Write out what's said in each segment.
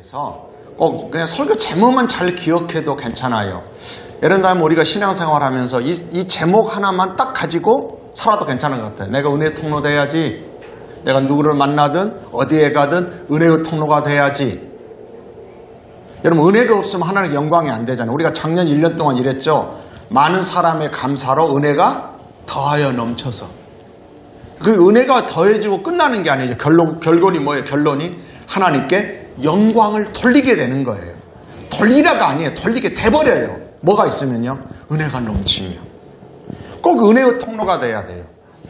그래서 꼭 그냥 설교 제목만 잘 기억해도 괜찮아요. 예를 들면 우리가 신앙생활 하면서 이 제목 하나만 딱 가지고 살아도 괜찮은 것 같아요. 내가 은혜의 통로 돼야지. 내가 누구를 만나든 어디에 가든 은혜의 통로가 돼야지. 여러분, 은혜가 없으면 하나님의 영광이 안 되잖아요. 우리가 작년 1년 동안 일했죠. 많은 사람의 감사로 은혜가 더하여 넘쳐서. 그 은혜가 더해지고 끝나는 게 아니죠. 결론이 뭐예요? 결론이 하나님께 영광을 돌리게 되는 거예요. 돌리라가 아니에요. 돌리게 돼버려요. 뭐가 있으면요? 은혜가 넘치면. 꼭 은혜의 통로가 돼야 돼요.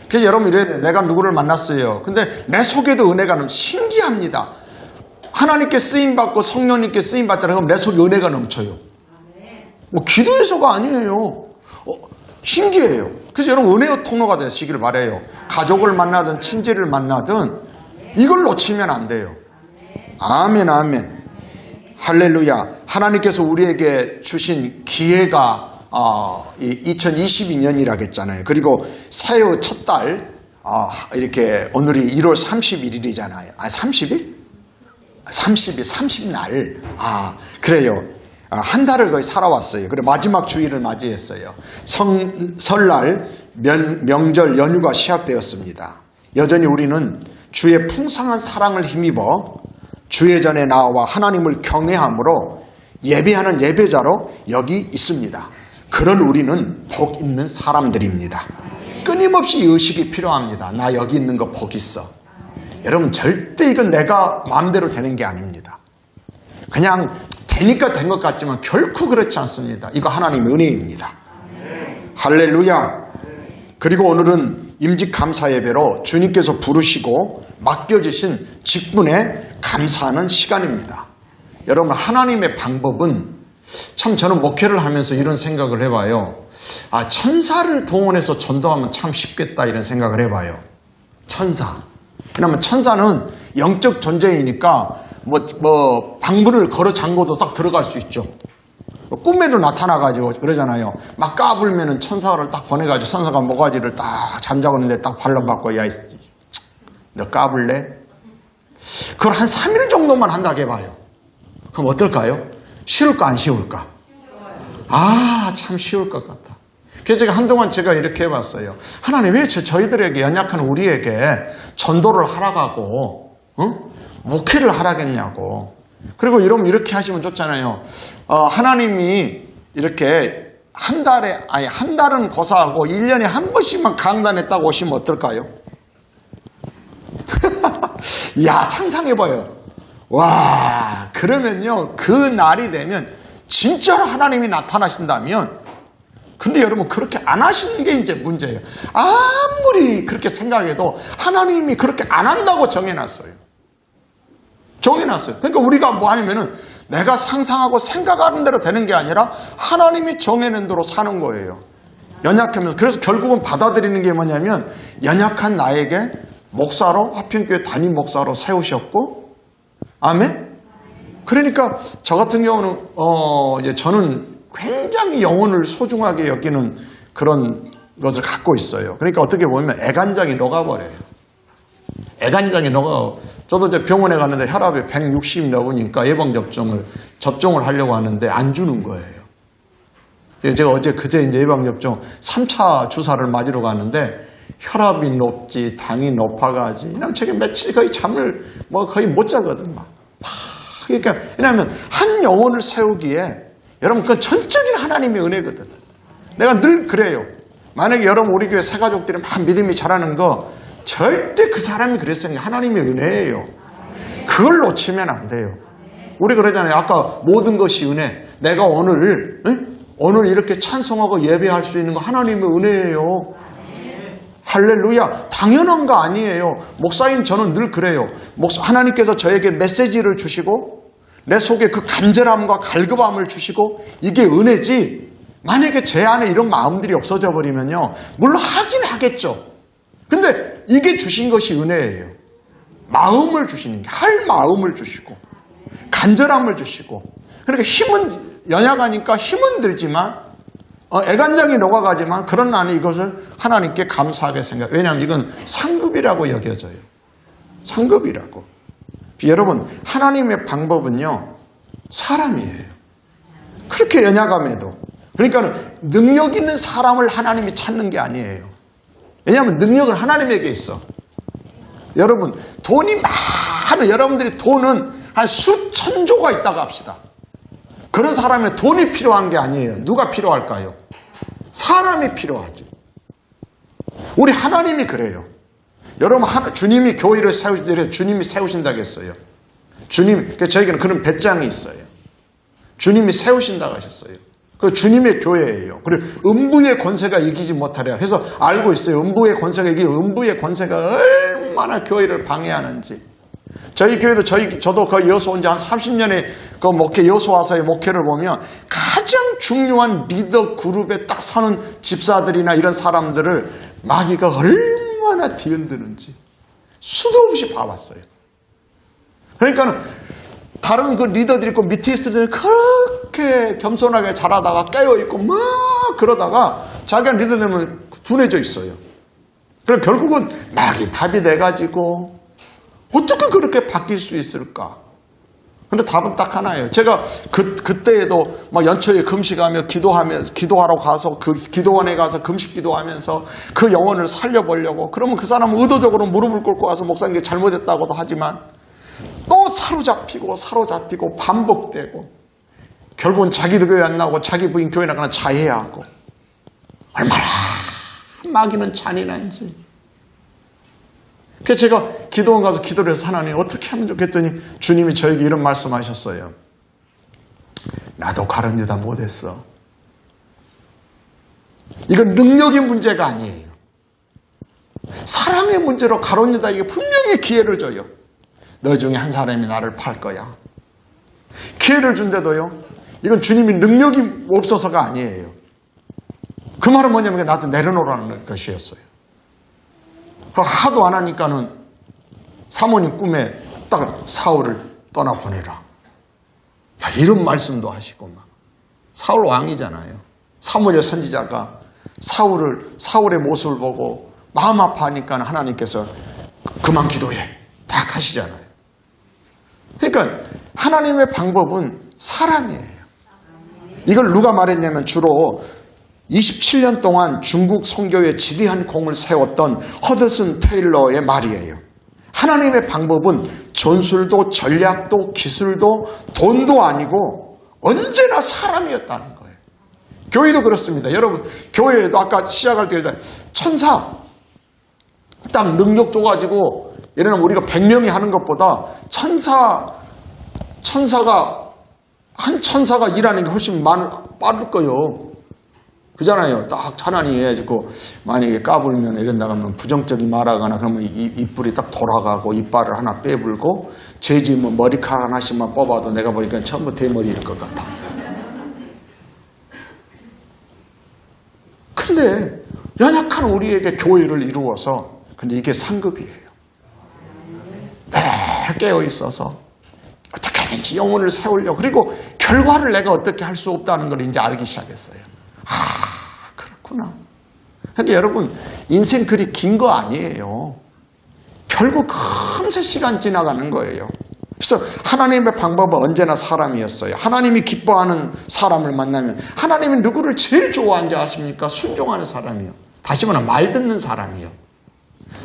그래서 여러분 이래야 돼요. 내가 누구를 만났어요. 근데 내 속에도 은혜가 넘쳐. 신기합니다. 하나님께 쓰임받고 성령님께 쓰임받잖아요. 그럼 내 속에 은혜가 넘쳐요. 뭐 기도해서가 아니에요. 신기해요. 그래서 여러분 은혜의 통로가 되시기를 바라요. 가족을 만나든 친지를 만나든 이걸 놓치면 안 돼요. 아멘, 아멘. 할렐루야. 하나님께서 우리에게 주신 기회가 2022년이라고 했잖아요. 그리고 새해 첫 달, 이렇게 오늘이 1월 31일이잖아요. 30일? 30날. 그래요. 한 달을 거의 살아왔어요. 그리고 마지막 주일을 맞이했어요. 설날, 명절, 연휴가 시작되었습니다. 여전히 우리는 주의 풍성한 사랑을 힘입어 주의 전에 나와 하나님을 경외함으로 예배하는 예배자로 여기 있습니다. 그런 우리는 복 있는 사람들입니다. 끊임없이 의식이 필요합니다. 나 여기 있는 거 복 있어. 여러분, 절대 이건 내가 마음대로 되는 게 아닙니다. 그냥 되니까 된 것 같지만 결코 그렇지 않습니다. 이거 하나님의 은혜입니다. 할렐루야. 그리고 오늘은 임직감사 예배로 주님께서 부르시고 맡겨주신 직분에 감사하는 시간입니다. 여러분, 하나님의 방법은 참 저는 목회를 하면서 이런 생각을 해봐요. 천사를 동원해서 전도하면 참 쉽겠다 이런 생각을 해봐요. 천사. 왜냐하면 천사는 영적 존재이니까 방문을 걸어 잠궈도 딱 들어갈 수 있죠. 꿈에도 나타나가지고 그러잖아요. 막 까불면은 천사를 딱 보내가지고 천사가 모가지를 딱 잠자고있는데 딱 발라받고, 야, 너 까불래? 그걸 한 3일 정도만 한다고 해봐요. 그럼 어떨까요? 쉬울까 안 쉬울까? 참 쉬울 것 같다. 그래서 제가 한동안 이렇게 해봤어요. 하나님, 왜 저희들에게 연약한 우리에게 전도를 하라고 목회를 하라겠냐고. 그리고 이렇게 하시면 좋잖아요. 하나님이 이렇게 한 달은 고사하고 1년에 한 번씩만 강단에 딱 오시면 어떨까요? 야, 상상해봐요. 와, 그러면요, 그 날이 되면 진짜로 하나님이 나타나신다면, 근데 여러분 그렇게 안 하시는 게 이제 문제예요. 아무리 그렇게 생각해도 하나님이 그렇게 안 한다고 정해놨어요. 그러니까 우리가 뭐 아니면은 내가 상상하고 생각하는 대로 되는 게 아니라 하나님이 정해낸 대로 사는 거예요. 연약하면서. 그래서 결국은 받아들이는 게 뭐냐면 연약한 나에게 목사로, 화평교회 담임 목사로 세우셨고, 아멘? 그러니까 저 같은 경우는 이제 저는 굉장히 영혼을 소중하게 여기는 그런 것을 갖고 있어요. 그러니까 어떻게 보면 애간장이 녹아버려요. 애간장이 녹아. 저도 이제 병원에 갔는데 혈압이 160 넘으니까 접종을 하려고 하는데 안 주는 거예요. 제가 그제 이제 예방접종 3차 주사를 맞으러 가는데 혈압이 높지, 당이 높아가지. 그냥 제가 며칠 거의 잠을 거의 못 자거든. 그러니까, 왜냐하면 한 영혼을 세우기에 여러분, 그건 전적인 하나님의 은혜거든. 내가 늘 그래요. 만약에 여러분 우리 교회 새가족들이 막 믿음이 자라는 거 절대 그 사람이 그랬어요. 하나님의 은혜예요. 그걸 놓치면 안 돼요. 우리 그러잖아요. 아까 모든 것이 은혜. 내가 오늘 이렇게 찬송하고 예배할 수 있는 거 하나님의 은혜예요. 할렐루야. 당연한 거 아니에요. 목사인 저는 늘 그래요. 하나님께서 저에게 메시지를 주시고 내 속에 그 간절함과 갈급함을 주시고 이게 은혜지, 만약에 제 안에 이런 마음들이 없어져 버리면요, 물론 하긴 하겠죠. 근데 이게 주신 것이 은혜예요. 마음을 주시는 게, 할 마음을 주시고 간절함을 주시고. 그러니까 연약하니까 힘은 들지만 애간장이 녹아가지만 그런 나는 이것을 하나님께 감사하게 생각해요. 왜냐하면 이건 상급이라고 여겨져요. 상급이라고. 여러분, 하나님의 방법은요, 사람이에요. 그렇게 연약함에도. 그러니까 능력 있는 사람을 하나님이 찾는 게 아니에요. 왜냐하면 능력은 하나님에게 있어. 여러분, 돈이 많은, 여러분들이 돈은 한 수천조가 있다고 합시다. 그런 사람의 돈이 필요한 게 아니에요. 누가 필요할까요? 사람이 필요하지. 우리 하나님이 그래요. 여러분, 주님이 교회를 세우시더라도 주님이 세우신다고 했어요. 저에게는 그런 배짱이 있어요. 주님이 세우신다고 하셨어요. 그 주님의 교회예요. 그리고 음부의 권세가 이기지 못하랴. 그래서 알고 있어요. 음부의 권세가 이기고 음부의 권세가 얼마나 교회를 방해하는지. 저희 교회도 저도 거의 여수 온 지 한 30년의 그 목회, 여수 와서의 목회를 보면 가장 중요한 리더 그룹에 딱 서는 집사들이나 이런 사람들을 마귀가 얼마나 뒤흔드는지 수도 없이 봐왔어요. 그러니까 다른 그 리더들이 있고 밑에 있을 때 그렇게 겸손하게 잘하다가 깨어있고 막 그러다가 자기가 리더 되면 둔해져 있어요. 그럼 결국은 마귀 밥이 돼가지고 어떻게 그렇게 바뀔 수 있을까? 근데 답은 딱 하나예요. 제가 그때에도 막 연초에 금식하며 기도하러 가서 그 기도원에 가서 금식 기도하면서 그 영혼을 살려보려고, 그러면 그 사람은 의도적으로 무릎을 꿇고 와서 목사님께 잘못했다고도 하지만 또 사로잡히고 반복되고 결국은 자기도 교회 안 나오고 자기 부인 교회 나가나 자해야 하고, 얼마나 마귀는 잔인한지. 그래서 제가 기도원 가서 기도를 해서 하나님 어떻게 하면 좋겠더니 주님이 저에게 이런 말씀하셨어요. 나도 가룟 유다 못했어. 이건 능력의 문제가 아니에요. 사랑의 문제로 가룟 유다에게 분명히 기회를 줘요. 너 중에 한 사람이 나를 팔 거야. 기회를 준대도요, 이건 주님이 능력이 없어서가 아니에요. 그 말은 뭐냐면 나한테 내려놓으라는 것이었어요. 하도 안 하니까는 사모님 꿈에 딱 사울을 떠나보내라. 야, 이런 말씀도 하시고 막. 사울 왕이잖아요. 사무엘 선지자가 사울의 모습을 보고 마음 아파하니까 하나님께서 그만 기도해 딱 하시잖아요. 그러니까 하나님의 방법은 사람이에요. 이걸 누가 말했냐면 주로 27년 동안 중국 선교에 지대한 공을 세웠던 허드슨 테일러의 말이에요. 하나님의 방법은 전술도 전략도 기술도 돈도 아니고 언제나 사람이었다는 거예요. 교회도 그렇습니다. 여러분, 교회에도 아까 시작할 때 천사 딱 능력 줘가지고, 예를 들면 우리가 100명이 하는 것보다 한 천사가 일하는 게 훨씬 빠를 거예요. 그잖아요. 딱 하나님 해가지고 만약에 까불면 이런다고 하면 부정적인 말하거나 그러면 이뿔이 딱 돌아가고 이빨을 하나 빼불고 죄지으면 머리카락 하나씩만 뽑아도 내가 보니까 전부 대머리일 것 같아. 근데 연약한 우리에게 교회를 이루어서, 근데 이게 상급이에요. 매일 깨어 있어서 어떻게든지 영혼을 세우려고, 그리고 결과를 내가 어떻게 할 수 없다는 걸 이제 알기 시작했어요. 그렇구나. 그러니까 여러분, 인생 그리 긴 거 아니에요. 결국 금세 시간 지나가는 거예요. 그래서 하나님의 방법은 언제나 사람이었어요. 하나님이 기뻐하는 사람을 만나면, 하나님이 누구를 제일 좋아하는지 아십니까? 순종하는 사람이요. 다시 말하면 말 듣는 사람이요.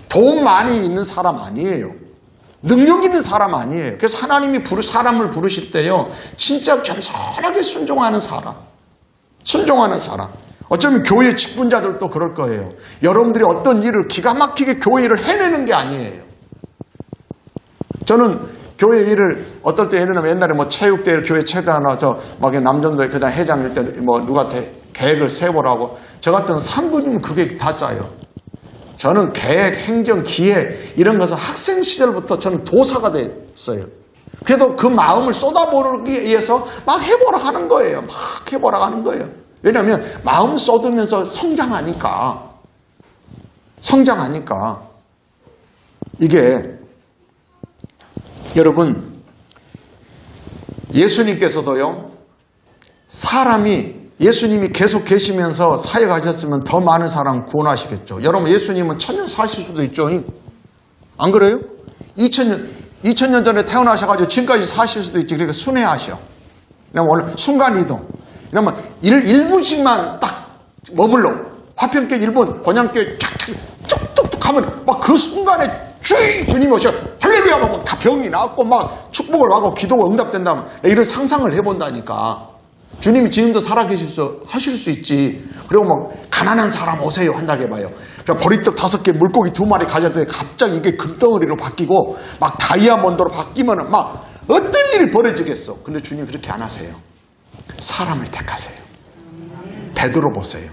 돈 많이 있는 사람 아니에요. 능력 있는 사람 아니에요. 그래서 하나님이 사람을 부르실 때요, 진짜 겸손하게 순종하는 사람. 순종하는 사람. 어쩌면 교회 직분자들도 그럴 거예요. 여러분들이 어떤 일을 기가 막히게 교회 일을 해내는 게 아니에요. 저는 교회 일을 어떨 때, 예를 들면 옛날에 뭐 체육대회를 교회 체육대회 나와서 막 남전도에 그다음 회장일 때 뭐 누가 계획을 세우라고, 저 같은 상부님은 그게 다 짜요. 저는 계획, 행정, 기획 이런 것은 학생 시절부터 저는 도사가 됐어요. 그래도 그 마음을 쏟아부기 위해서 막 해보라 하는 거예요. 막 해보라 하는 거예요. 왜냐하면 마음 쏟으면서 성장하니까. 이게 여러분, 예수님께서도요, 예수님이 계속 계시면서 사역하셨으면 더 많은 사람 구원하시겠죠. 여러분, 예수님은 1000년 사실 수도 있죠. 안 그래요? 2000년, 2000년 전에 태어나셔가지고 지금까지 사실 수도 있지. 그러니까 순회하셔. 그러면 오늘 순간이동. 이러면 1분씩만 딱 머물러. 화평교회 1분, 권양교회 툭툭툭 가면 막 그 순간에 주님이 오셔. 할렐루야! 막 다 병이 나았고 막 축복을 하고 기도가 응답된다면 이런 상상을 해본다니까. 주님이 지금도 하실 수 있지. 그리고 막 가난한 사람 오세요 한다고 해봐요. 그러니까 보리떡 5개, 물고기 2마리 가져왔더니 갑자기 이게 금덩어리로 바뀌고 막 다이아몬드로 바뀌면은 막 어떤 일이 벌어지겠어. 근데 주님 그렇게 안 하세요. 사람을 택하세요. 베드로 보세요.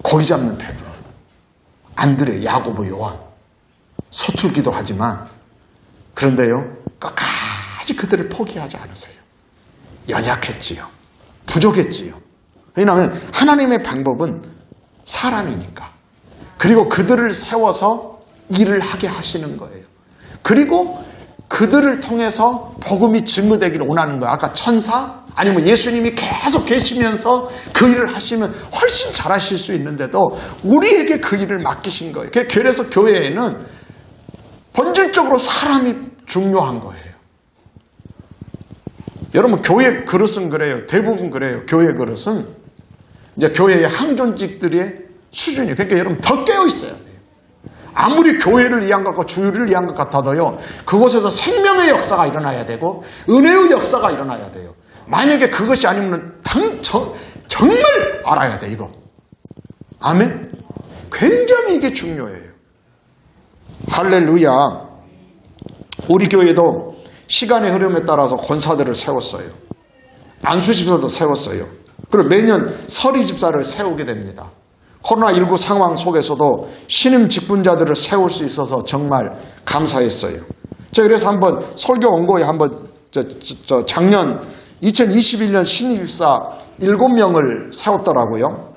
고기 잡는 베드로, 안드레, 야고보, 요한. 서툴기도 하지만 그런데요 끝까지 그들을 포기하지 않으세요. 연약했지요. 부족했지요. 왜냐하면 하나님의 방법은 사람이니까. 그리고 그들을 세워서 일을 하게 하시는 거예요. 그리고 그들을 통해서 복음이 증거되기를 원하는 거예요. 아까 천사 아니면 예수님이 계속 계시면서 그 일을 하시면 훨씬 잘하실 수 있는데도 우리에게 그 일을 맡기신 거예요. 그래서 교회에는 본질적으로 사람이 중요한 거예요. 여러분 교회 그릇은 그래요. 대부분 그래요. 교회 그릇은 이제 교회의 항존직들의 수준이에요. 그러니까 여러분 더 깨어 있어야 돼요. 아무리 교회를 위한 것 같고 주를 위한 것 같아도요. 그곳에서 생명의 역사가 일어나야 되고 은혜의 역사가 일어나야 돼요. 만약에 그것이 아니면 정말 알아야 돼 이거. 아멘. 굉장히 이게 중요해요. 할렐루야. 우리 교회도 시간의 흐름에 따라서 권사들을 세웠어요. 안수집사도 세웠어요. 그리고 매년 서리 집사를 세우게 됩니다. 코로나19 상황 속에서도 신임 직분자들을 세울 수 있어서 정말 감사했어요. 제가 그래서 한번 설교 원고에 한번 작년 2021년 신임 집사 7명을 세웠더라고요.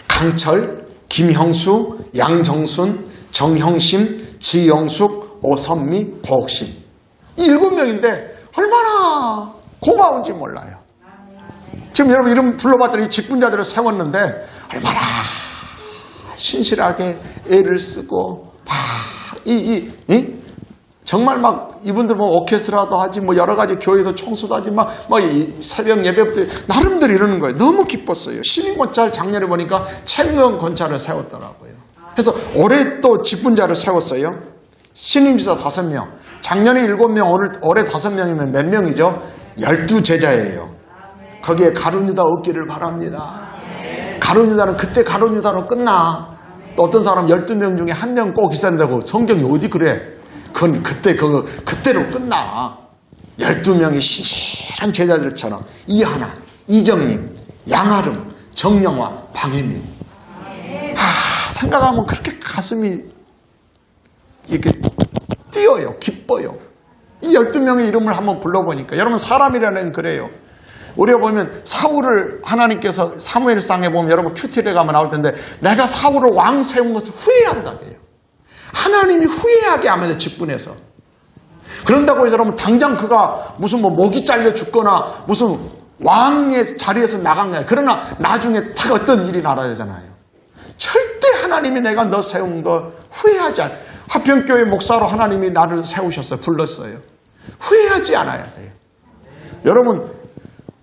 강철, 김형수, 양정순, 정형심, 지영숙, 오선미, 고옥심. 이 7명인데 얼마나 고마운지 몰라요. 지금 여러분 이름 불러봤더니 이 직분자들을 세웠는데 얼마나 신실하게 애를 쓰고 정말 막 이분들 뭐 오케스트라도 하지 뭐 여러 가지 교회도 청소도 하지 막 새벽 예배부터 나름대로 이러는 거예요. 너무 기뻤어요. 신임권찰 작년에 보니까 최무영 권찰을 세웠더라고요. 그래서 올해 또 직분자를 세웠어요. 신임지사 5명. 작년에 7명, 올해 5명이면 몇 명이죠? 12제자예요. 거기에 가룟유다 없기를 바랍니다. 가룟유다는 그때 가룟유다로 끝나. 또 어떤 사람 12명 중에 1명 꼭 있어야 된다고 성경이 어디 그래? 그건 그때로 끝나. 12명이 신실한 제자들처럼 이하나, 이정님, 양아름, 정영화, 방혜민. 생각하면 그렇게 가슴이 이렇게 뛰어요. 기뻐요. 이 12명의 이름을 한번 불러보니까 여러분 사람이라는 그래요. 우리가 보면 사울을 하나님께서 사무엘상에 보면 여러분 큐티에 가면 나올 텐데 내가 사울을 왕 세운 것을 후회한다고 해요. 하나님이 후회하게 하면 직분해서. 그런다고 해서 여러분 당장 그가 무슨 목이 잘려 죽거나 무슨 왕의 자리에서 나간 거야. 그러나 나중에 딱 어떤 일이 나야 되잖아요. 절대 하나님이 내가 너 세운 거 후회하지 않아요. 화평교회 목사로 하나님이 나를 세우셨어요. 불렀어요. 후회하지 않아야 돼요. 여러분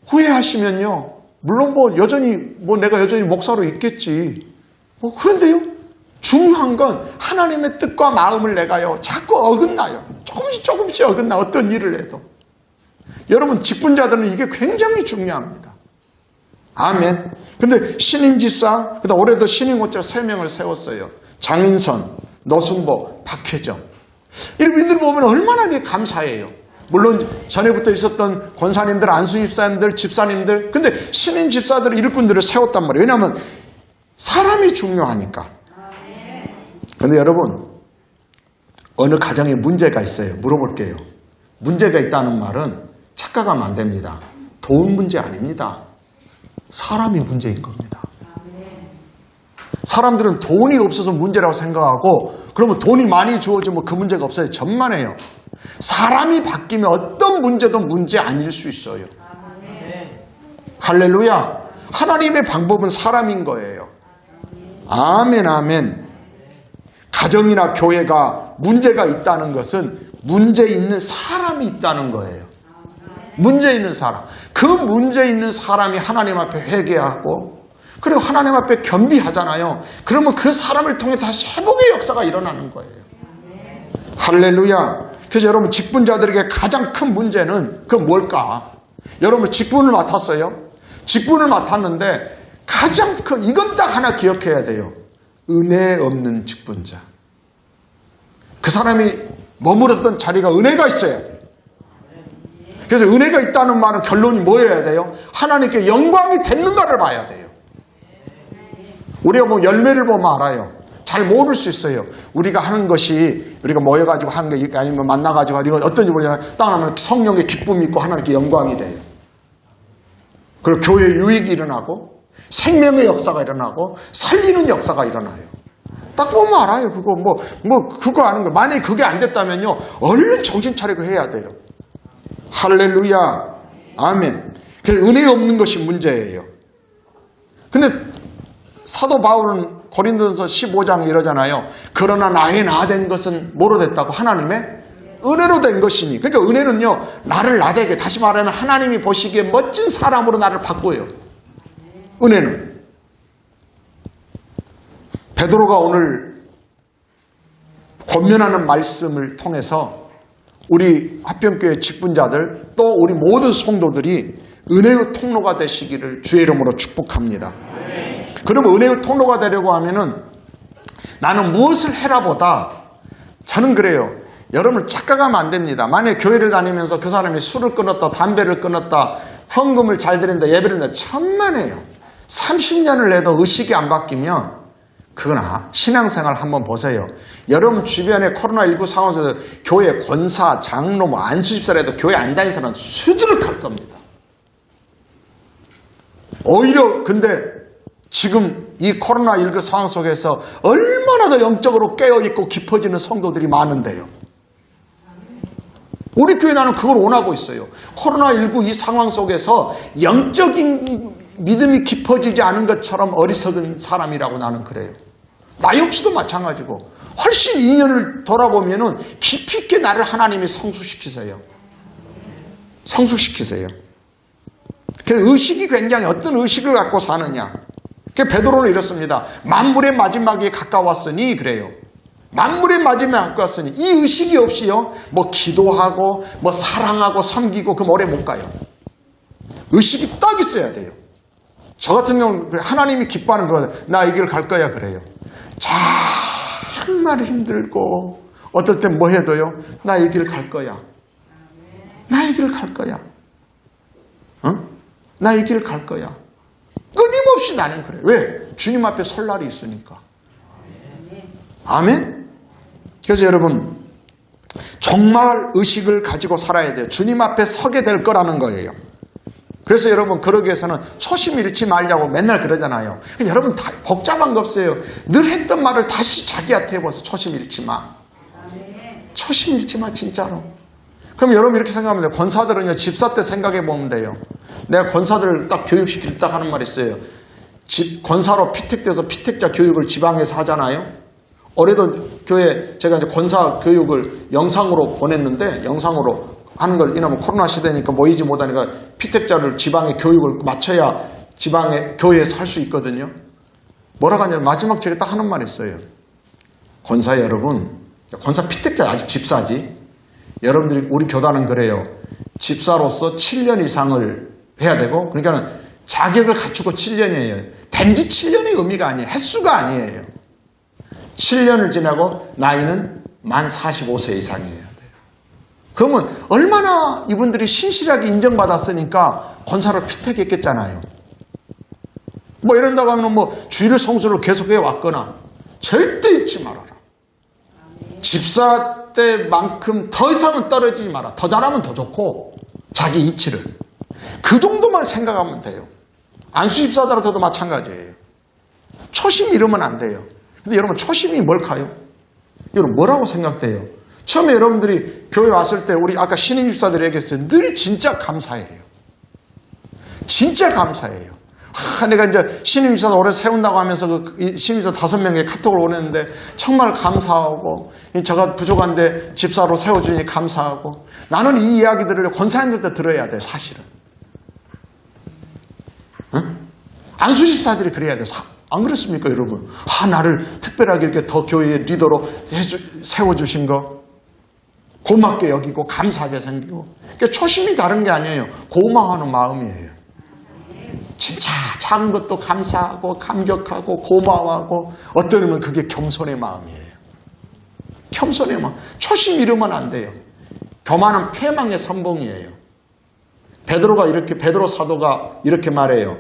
후회하시면요. 물론 내가 여전히 목사로 있겠지. 그런데요. 중요한 건 하나님의 뜻과 마음을 내가요. 자꾸 어긋나요. 조금씩 어긋나. 어떤 일을 해도. 여러분 직분자들은 이게 굉장히 중요합니다. 아멘. 근데 신임집사, 그다음 올해도 신임고자 3명을 세웠어요. 장인선, 노승보, 박혜정. 이분들 보면 얼마나 감사해요. 물론 전에부터 있었던 권사님들, 안수집사님들, 집사님들. 근데 신임집사들, 일꾼들을 세웠단 말이에요. 왜냐하면 사람이 중요하니까. 근데 여러분 어느 가정에 문제가 있어요. 물어볼게요. 문제가 있다는 말은 착각하면 안 됩니다. 돈 문제 아닙니다. 사람이 문제인 겁니다. 사람들은 돈이 없어서 문제라고 생각하고 그러면 돈이 많이 주어지면 그 문제가 없어요. 전만해요. 사람이 바뀌면 어떤 문제도 문제 아닐 수 있어요. 할렐루야. 하나님의 방법은 사람인 거예요. 아멘 아멘. 가정이나 교회가 문제가 있다는 것은 문제 있는 사람이 있다는 거예요. 문제 있는 사람. 그 문제 있는 사람이 하나님 앞에 회개하고 그리고 하나님 앞에 겸비하잖아요. 그러면 그 사람을 통해 다시 회복의 역사가 일어나는 거예요. 할렐루야. 그래서 여러분 직분자들에게 가장 큰 문제는 그건 뭘까? 여러분 직분을 맡았어요. 직분을 맡았는데 가장 큰 이건 딱 하나 기억해야 돼요. 은혜 없는 직분자. 그 사람이 머무르던 자리가 은혜가 있어야 돼요. 그래서 은혜가 있다는 말은 결론이 뭐여야 돼요? 하나님께 영광이 됐는가를 봐야 돼요. 우리가 뭐 열매를 보면 알아요. 잘 모를 수 있어요. 우리가 하는 것이 우리가 모여가지고 하는 게 아니면 만나가지고 이거 어떤지 모르잖아요. 딱 하면 성령의 기쁨이 있고 하나님께 영광이 돼요. 그리고 교회에 유익이 일어나고 생명의 역사가 일어나고 살리는 역사가 일어나요. 딱 보면 알아요. 그거 그거 아는 거. 만약에 그게 안 됐다면요. 얼른 정신 차리고 해야 돼요. 할렐루야. 아멘. 그래서 은혜 없는 것이 문제예요. 근데 사도 바울은 고린도전서 15장 이러잖아요. 그러나 나의 나 된 것은 뭐로 됐다고? 하나님의 은혜로 된 것이니. 그러니까 은혜는요. 나를 나되게 다시 말하면 하나님이 보시기에 멋진 사람으로 나를 바꿔요. 은혜는. 베드로가 오늘 권면하는 말씀을 통해서 우리 화평교회 직분자들 또 우리 모든 성도들이 은혜의 통로가 되시기를 주의 이름으로 축복합니다. 그러면 은혜의 통로가 되려고 하면은 나는 무엇을 해라 보다 저는 그래요. 여러분 착각하면 안 됩니다. 만약에 교회를 다니면서 그 사람이 술을 끊었다, 담배를 끊었다, 헌금을 잘 드린다, 예배를 드린다, 천만에요. 30년을 해도 의식이 안 바뀌면 그건 신앙생활 한번 보세요. 여러분 주변에 코로나19 상황에서 교회 권사, 장로, 안수집사라도 교회 안 다니는 사람은 수두룩할 겁니다. 오히려 근데 지금 이 코로나19 상황 속에서 얼마나 더 영적으로 깨어있고 깊어지는 성도들이 많은데요. 우리 교회 나는 그걸 원하고 있어요. 코로나19 이 상황 속에서 영적인 믿음이 깊어지지 않은 것처럼 어리석은 사람이라고 나는 그래요. 나 역시도 마찬가지고 훨씬 2년을 돌아보면은 깊이 있게 나를 하나님이 성숙시키세요. 성숙시키세요. 그 의식이 굉장히 어떤 의식을 갖고 사느냐. 베드로는 이렇습니다. 만물의 마지막에 가까웠으니 그래요. 만물의 마지막에 가까웠으니 이 의식이 없이요. 뭐 기도하고 뭐 사랑하고 섬기고 그 오래 못 가요. 의식이 딱 있어야 돼요. 저 같은 경우는 하나님이 기뻐하는 거 나 이 길 갈 거야 그래요. 정말 힘들고 어떨 땐 뭐 해도요. 나 이 길 갈 거야. 나 이 길 갈 거야. 나 이 길 갈 거야. 끊임없이 나는 그래요. 왜? 주님 앞에 설 날이 있으니까. 아멘? 그래서 여러분 정말 의식을 가지고 살아야 돼요. 주님 앞에 서게 될 거라는 거예요. 그래서 여러분 그러기 위해서는 초심 잃지 말자고 맨날 그러잖아요. 여러분 다 복잡한 거 없어요. 늘 했던 말을 다시 자기한테 해봐서 초심 잃지 마. 초심 잃지 마 진짜로. 그럼 여러분 이렇게 생각하면 돼요. 권사들은요 집사 때 생각해 보면 돼요. 내가 권사들을 딱 교육시킬 때 하는 말이 있어요. 권사로 피택돼서 피택자 교육을 지방에서 하잖아요. 올해도 교회 제가 이제 권사 교육을 영상으로 보냈는데 영상으로 하는 걸 이놈은 코로나 시대니까 모이지 못하니까 피택자를 지방에 교육을 맞춰야 지방에 교회에서 할 수 있거든요. 뭐라고 하냐면 마지막 제가 딱 하는 말이 있어요. 권사 여러분, 권사 피택자 아직 집사지. 여러분들이 우리 교단은 그래요. 집사로서 7년 이상을 해야 되고 그러니까 자격을 갖추고 7년이에요. 단지 7년의 의미가 아니에요. 횟수가 아니에요. 7년을 지나고 나이는 만 45세 이상이어야 돼요. 그러면 얼마나 이분들이 신실하게 인정받았으니까 권사로 피택했겠잖아요. 뭐 이런다고 하면 뭐 주일 성수를 계속해 왔거나 절대 잊지 말아라. 집사 때만큼 더 이상은 떨어지지 마라. 더 잘하면 더 좋고 자기 이치를 그 정도만 생각하면 돼요. 안수집사들한테도 마찬가지예요. 초심 잃으면 안 돼요. 근데 여러분 초심이 뭘까요? 여러분 뭐라고 생각돼요? 처음에 여러분들이 교회 왔을 때 우리 아까 신임 집사들이 얘기했어요. 늘 진짜 감사해요. 진짜 감사해요. 내가 이제 신임지사 오래 세운다고 하면서 그 신임지사 5명의 카톡을 보냈는데 정말 감사하고, 제가 부족한데 집사로 세워주니 감사하고. 나는 이 이야기들을 권사님들도 들어야 돼, 사실은. 응? 안수 집사들이 그래야 돼. 안 그렇습니까, 여러분? 나를 특별하게 이렇게 더 교회의 리더로 세워주신 거 고맙게 여기고 감사하게 생기고. 그러니까 초심이 다른 게 아니에요. 고마워하는 마음이에요. 진짜 작은 것도 감사하고 감격하고 고마워하고, 어떠면 그게 겸손의 마음이에요. 겸손의 마음. 초심 잃으면 안 돼요. 교만은 패망의 선봉이에요. 베드로 사도가 이렇게 말해요.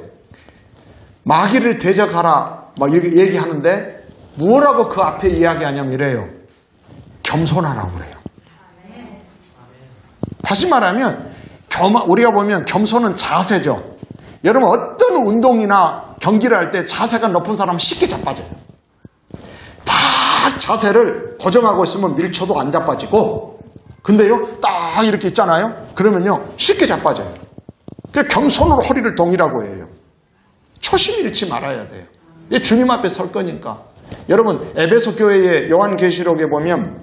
마귀를 대적하라 막 이렇게 얘기하는데 뭐라고 그 앞에 이야기하냐면 이래요. 겸손하라고 그래요. 다시 말하면 우리가 보면 겸손은 자세죠. 여러분, 어떤 운동이나 경기를 할 때 자세가 높은 사람은 쉽게 자빠져요. 딱 자세를 고정하고 있으면 밀쳐도 안 자빠지고, 근데요 딱 이렇게 있잖아요. 그러면요 쉽게 자빠져요. 겸손으로 허리를 동이라고 해요. 초심 잃지 말아야 돼요. 주님 앞에 설 거니까. 여러분, 에베소 교회의 요한계시록에 보면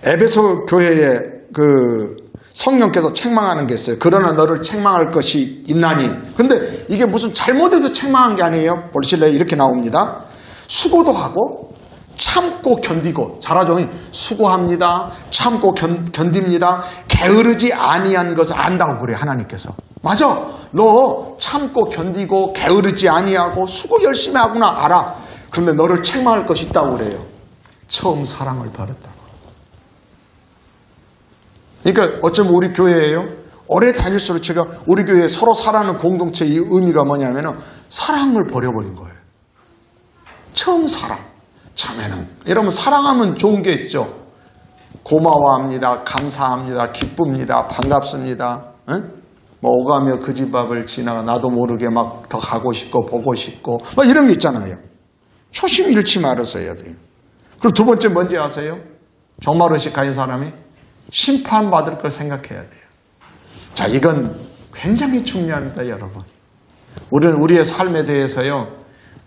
에베소 교회의 그 성령께서 책망하는 게 있어요. 그러나 너를 책망할 것이 있나니. 근데 이게 무슨 잘못해서 책망한 게 아니에요. 보실래요? 이렇게 나옵니다. 수고도 하고 참고 견디고. 잘하죠? 수고합니다. 참고 견딥니다. 게으르지 아니한 것을 안다고 그래요, 하나님께서. 맞아. 너 참고 견디고 게으르지 아니하고 수고 열심히 하구나, 알아. 그런데 너를 책망할 것이 있다고 그래요. 처음 사랑을 버렸다고. 그러니까 어쩌면 우리 교회예요. 오래 다닐수록 제가 우리 교회 서로 사랑하는 공동체의 의미가 뭐냐면은 사랑을 버려버린 거예요. 처음 사랑. 참에는 여러분, 사랑하면 좋은 게 있죠. 고마워합니다. 감사합니다. 기쁩니다. 반갑습니다. 응? 뭐 오가며 그 집 앞을 지나가 나도 모르게 막 더 가고 싶고 보고 싶고 막 이런 게 있잖아요. 초심 잃지 말았어야 돼요. 그리고 두 번째 뭔지 아세요? 종말의식 가진 사람이 심판받을 걸 생각해야 돼요. 자, 이건 굉장히 중요합니다, 여러분. 우리는 우리의 삶에 대해서요,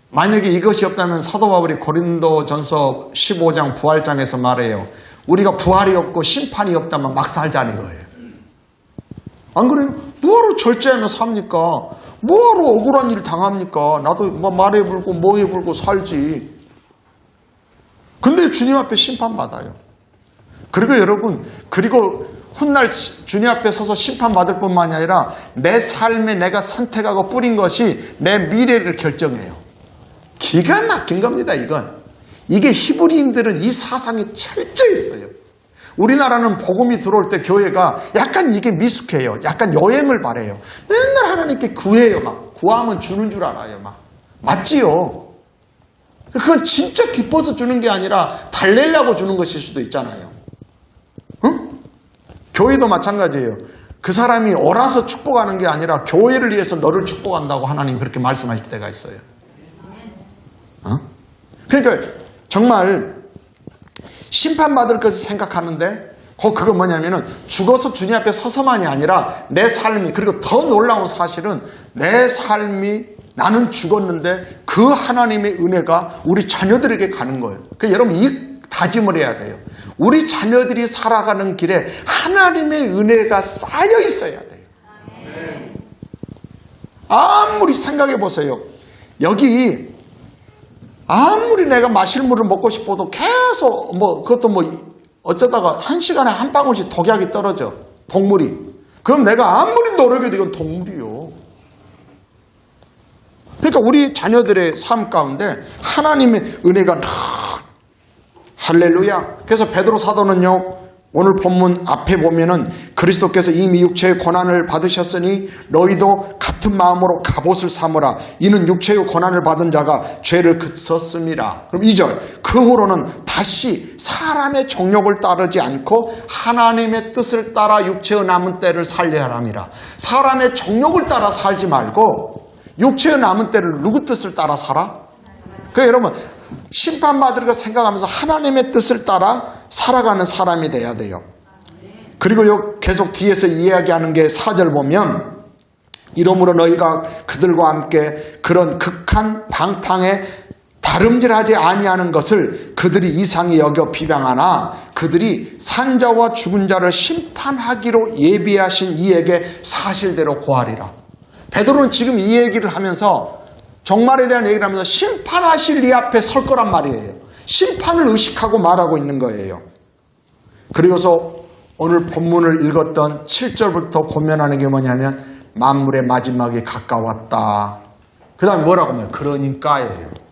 만약에 이것이 없다면 사도 바울이 고린도전서 15장 부활장에서 말해요. 우리가 부활이 없고 심판이 없다면 막 살자는 거예요. 안 그래요? 뭐하러 절제하며 삽니까? 뭐하러 억울한 일 당합니까? 나도 뭐 말해 불고 뭐해 불고 살지. 근데 주님 앞에 심판받아요. 그리고 여러분, 그리고 훗날 주님 앞에 서서 심판받을 뿐만이 아니라 내 삶에 내가 선택하고 뿌린 것이 내 미래를 결정해요. 기가 막힌 겁니다, 이건. 이게 히브리인들은 이 사상이 철저히 있어요. 우리나라는 복음이 들어올 때 교회가 약간 이게 미숙해요. 약간 여행을 바래요. 맨날 하나님께 구해요. 막 구하면 주는 줄 알아요. 막 맞지요. 그건 진짜 기뻐서 주는 게 아니라 달래려고 주는 것일 수도 있잖아요. 응? 교회도 마찬가지예요. 그 사람이 옳아서 축복하는 게 아니라 교회를 위해서 너를 축복한다고 하나님 그렇게 말씀하실 때가 있어요. 그러니까 정말 심판받을 것을 생각하는데 그건 뭐냐면은 죽어서 주님 앞에 서서만이 아니라 내 삶이, 그리고 더 놀라운 사실은 내 삶이, 나는 죽었는데 그 하나님의 은혜가 우리 자녀들에게 가는 거예요. 그러니까 여러분 이 다짐을 해야 돼요. 우리 자녀들이 살아가는 길에 하나님의 은혜가 쌓여 있어야 돼요. 아무리 생각해 보세요. 여기 아무리 내가 마실 물을 먹고 싶어도 계속 그것도 어쩌다가 1시간에 한 방울씩 독약이 떨어져, 동물이. 그럼 내가 아무리 노력해도 이건 동물이요. 그러니까 우리 자녀들의 삶 가운데 하나님의 은혜가 할렐루야. 그래서 베드로 사도는요, 오늘 본문 앞에 보면은 그리스도께서 이미 육체의 고난을 받으셨으니 너희도 같은 마음으로 갑옷을 삼으라. 이는 육체의 고난을 받은 자가 죄를 그쳤음이라. 그럼 2절. 그 후로는 다시 사람의 정욕을 따르지 않고 하나님의 뜻을 따라 육체의 남은 때를 살려야 함이라. 사람의 정욕을 따라 살지 말고 육체의 남은 때를 누구 뜻을 따라 살아? 그러니까 여러분, 심판받을 걸 생각하면서 하나님의 뜻을 따라 살아가는 사람이 돼야 돼요. 그리고 계속 뒤에서 이야기하는 게 4절 보면 이러므로 너희가 그들과 함께 그런 극한 방탕에 다름질하지 아니하는 것을 그들이 이상히 여겨 비방하나 그들이 산자와 죽은 자를 심판하기로 예비하신 이에게 사실대로 고하리라. 베드로는 지금 이 얘기를 하면서 종말에 대한 얘기를 하면서 심판하실 이 앞에 설 거란 말이에요. 심판을 의식하고 말하고 있는 거예요. 그리고서 오늘 본문을 읽었던 7절부터 고면하는 게 뭐냐면 만물의 마지막이 가까웠다. 그 다음에 뭐라고 하면 그러니까예요.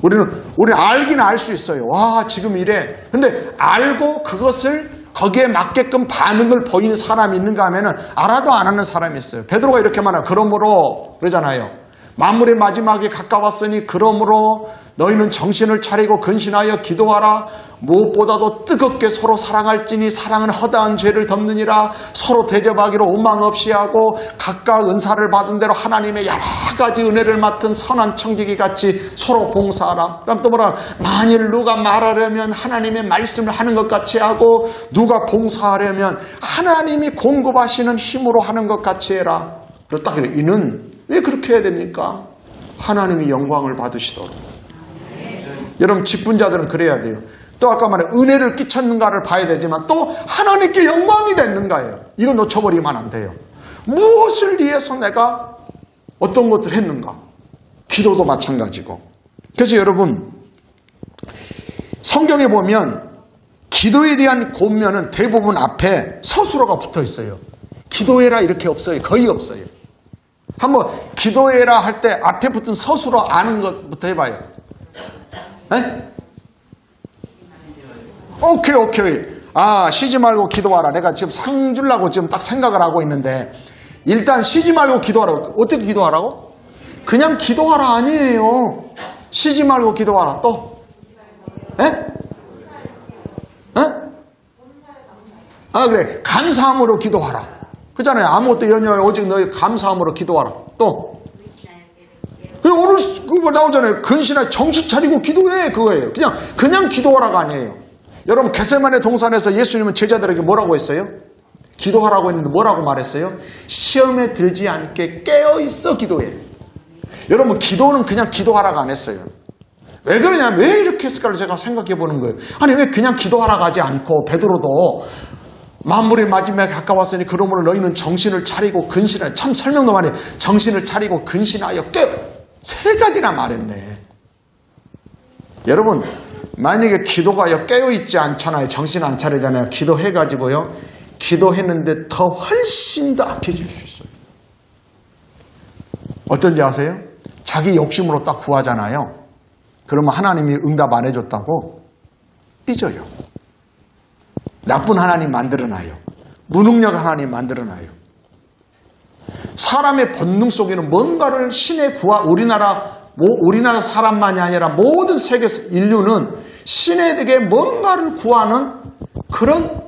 우리는 알기는 알 수 있어요. 와, 지금 이래. 근데 알고 그것을 거기에 맞게끔 반응을 보이는 사람이 있는가 하면은 알아도 안 하는 사람이 있어요. 베드로가 이렇게 말해요. 그러므로 그러잖아요. 만물의 마지막이 가까웠으니 그러므로 너희는 정신을 차리고 근신하여 기도하라. 무엇보다도 뜨겁게 서로 사랑할지니 사랑은 허다한 죄를 덮느니라. 서로 대접하기로 오망 없이 하고 각각 은사를 받은 대로 하나님의 여러 가지 은혜를 맡은 선한 청지기 같이 서로 봉사하라. 그럼 또 뭐라? 만일 누가 말하려면 하나님의 말씀을 하는 것 같이 하고 누가 봉사하려면 하나님이 공급하시는 힘으로 하는 것 같이 해라. 그리고 딱 이는 왜 그렇게 해야 됩니까? 하나님이 영광을 받으시도록. 여러분 직분자들은 그래야 돼요. 또 아까 말해 은혜를 끼쳤는가를 봐야 되지만 또 하나님께 영광이 됐는가예요. 이거 놓쳐버리면 안 돼요. 무엇을 위해서 내가 어떤 것들을 했는가. 기도도 마찬가지고. 그래서 여러분 성경에 보면 기도에 대한 권면은 대부분 앞에 서술어가 붙어 있어요. 기도해라 이렇게 없어요. 거의 없어요. 한번 기도해라 할 때 앞에 붙은 서술어 아는 것부터 해봐요. 에? 오케이. 아, 쉬지 말고 기도하라. 내가 지금 상 주려고 지금 딱 생각을 하고 있는데 일단 쉬지 말고 기도하라고. 어떻게 기도하라고? 그냥 기도하라 아니에요. 쉬지 말고 기도하라. 또? 에? 에? 아, 그래. 감사함으로 기도하라. 그잖아요. 아무것도 연연해 오직 너희 감사함으로 기도하라. 또? 오늘 그거 나오잖아요. 근신하여 정신 차리고 기도해. 그거예요. 그냥 기도하라가 아니에요. 여러분 겟세마네 동산에서 예수님은 제자들에게 뭐라고 했어요? 기도하라고 했는데 뭐라고 말했어요? 시험에 들지 않게 깨어있어 기도해. 여러분 기도는 그냥 기도하라가 안 했어요. 왜 그러냐면 왜 이렇게 했을까를 제가 생각해 보는 거예요. 아니 왜 그냥 기도하라고 하지 않고 베드로도 만물의 마지막에 가까웠으니 그러므로 너희는 정신을 차리고 근신하여. 참 설명도 많이 해요. 정신을 차리고 근신하여 깨어. 세 가지나 말했네. 여러분 만약에 기도가 깨어있지 않잖아요. 정신 안 차리잖아요. 기도해가지고요. 기도했는데 더 훨씬 더 악해질 수 있어요. 어떤지 아세요? 자기 욕심으로 딱 구하잖아요. 그러면 하나님이 응답 안 해줬다고 삐져요. 나쁜 하나님 만들어놔요. 무능력 하나님 만들어놔요. 사람의 본능 속에는 뭔가를 우리나라 사람만이 아니라 모든 세계 인류는 신에게 뭔가를 구하는 그런